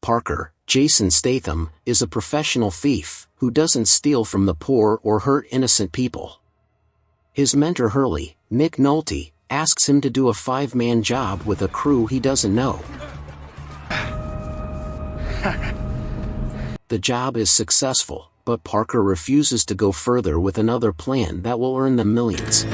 Parker, Jason Statham, is a professional thief who doesn't steal from the poor or hurt innocent people. His mentor Hurley, Nick Nolte, asks him to do a 5-man job with a crew he doesn't know. The job is successful, but Parker refuses to go further with another plan that will earn them millions.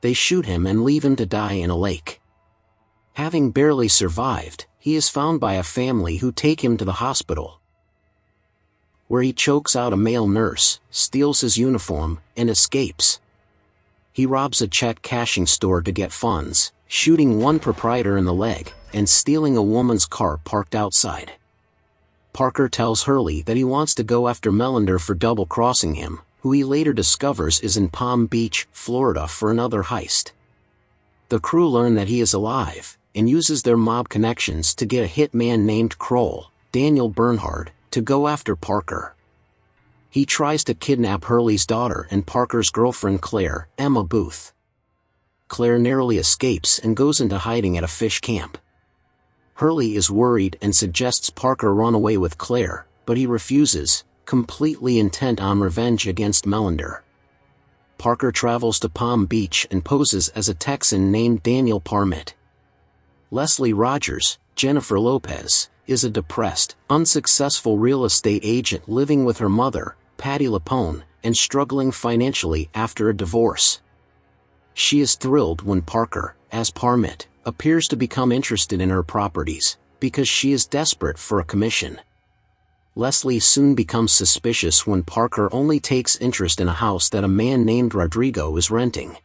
They shoot him and leave him to die in a lake. Having barely survived, he is found by a family who take him to the hospital, where he chokes out a male nurse, steals his uniform, and escapes. He robs a check cashing store to get funds, shooting one proprietor in the leg, and stealing a woman's car parked outside. Parker tells Hurley that he wants to go after Melander for double-crossing him, who he later discovers is in Palm Beach, Florida for another heist. The crew learn that he is alive, and uses their mob connections to get a hitman named Kroll, Daniel Bernhard, to go after Parker. He tries to kidnap Hurley's daughter and Parker's girlfriend Claire, Emma Booth. Claire narrowly escapes and goes into hiding at a fish camp. Hurley is worried and suggests Parker run away with Claire, but he refuses, completely intent on revenge against Melander. Parker travels to Palm Beach and poses as a Texan named Daniel Parmet. Leslie Rogers, Jennifer Lopez, is a depressed, unsuccessful real estate agent living with her mother, Patti LuPone, and struggling financially after a divorce. She is thrilled when Parker, as Parmet, appears to become interested in her properties, because she is desperate for a commission. Leslie soon becomes suspicious when Parker only takes interest in a house that a man named Rodrigo is renting.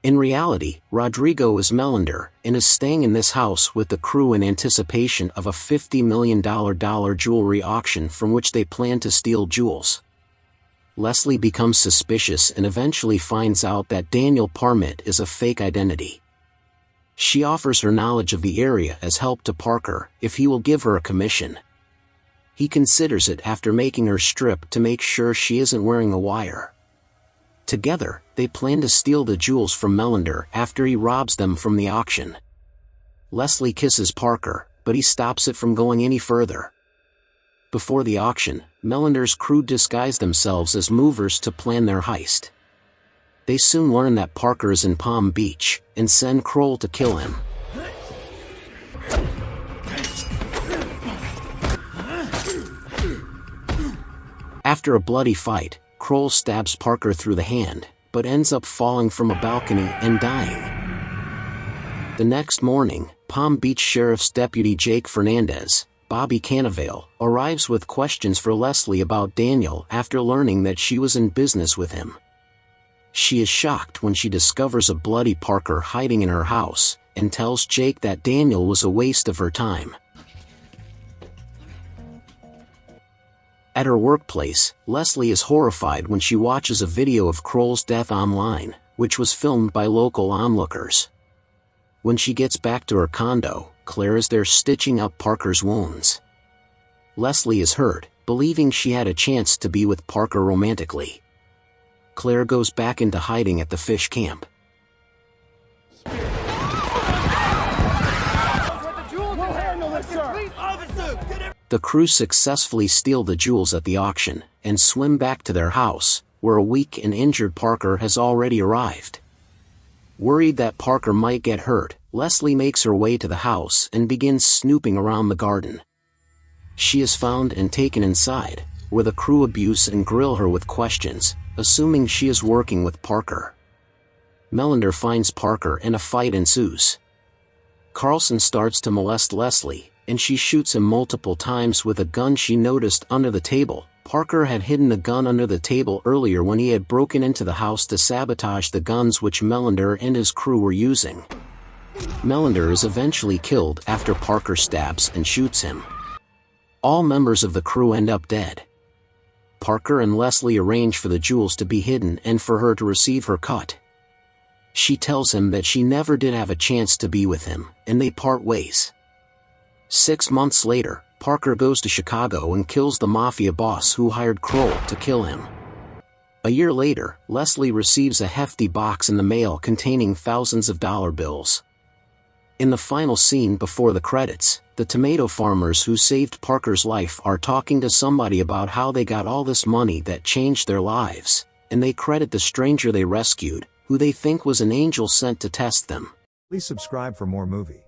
In reality, Rodrigo is Melander, and is staying in this house with the crew in anticipation of a $50 million jewelry auction from which they plan to steal jewels. Leslie becomes suspicious and eventually finds out that Daniel Parmet is a fake identity. She offers her knowledge of the area as help to Parker if he will give her a commission. He considers it after making her strip to make sure she isn't wearing a wire. Together, they plan to steal the jewels from Melander after he robs them from the auction. Leslie kisses Parker, but he stops it from going any further. Before the auction, Melander's crew disguise themselves as movers to plan their heist. They soon learn that Parker is in Palm Beach, and send Kroll to kill him. After a bloody fight, Kroll stabs Parker through the hand, but ends up falling from a balcony and dying. The next morning, Palm Beach Sheriff's Deputy Jake Fernandez, Bobby Cannavale, arrives with questions for Leslie about Daniel after learning that she was in business with him. She is shocked when she discovers a bloody Parker hiding in her house, and tells Jake that Daniel was a waste of her time. At her workplace, Leslie is horrified when she watches a video of Kroll's death online, which was filmed by local onlookers. When she gets back to her condo, Claire is there stitching up Parker's wounds. Leslie is hurt, believing she had a chance to be with Parker romantically. Claire goes back into hiding at the fish camp. The crew successfully steal the jewels at the auction, and swim back to their house, where a weak and injured Parker has already arrived. Worried that Parker might get hurt, Leslie makes her way to the house and begins snooping around the garden. She is found and taken inside, where the crew abuse and grill her with questions, assuming she is working with Parker. Melander finds Parker and a fight ensues. Carlson starts to molest Leslie, and she shoots him multiple times with a gun she noticed under the table. Parker had hidden the gun under the table earlier when he had broken into the house to sabotage the guns which Melander and his crew were using. Melander is eventually killed after Parker stabs and shoots him. All members of the crew end up dead. Parker and Leslie arrange for the jewels to be hidden and for her to receive her cut. She tells him that she never did have a chance to be with him, and they part ways. 6 months later, Parker goes to Chicago and kills the mafia boss who hired Kroll to kill him. A year later, Leslie receives a hefty box in the mail containing thousands of dollar bills. In the final scene before the credits, the tomato farmers who saved Parker's life are talking to somebody about how they got all this money that changed their lives, and they credit the stranger they rescued, who they think was an angel sent to test them. Please subscribe for more movie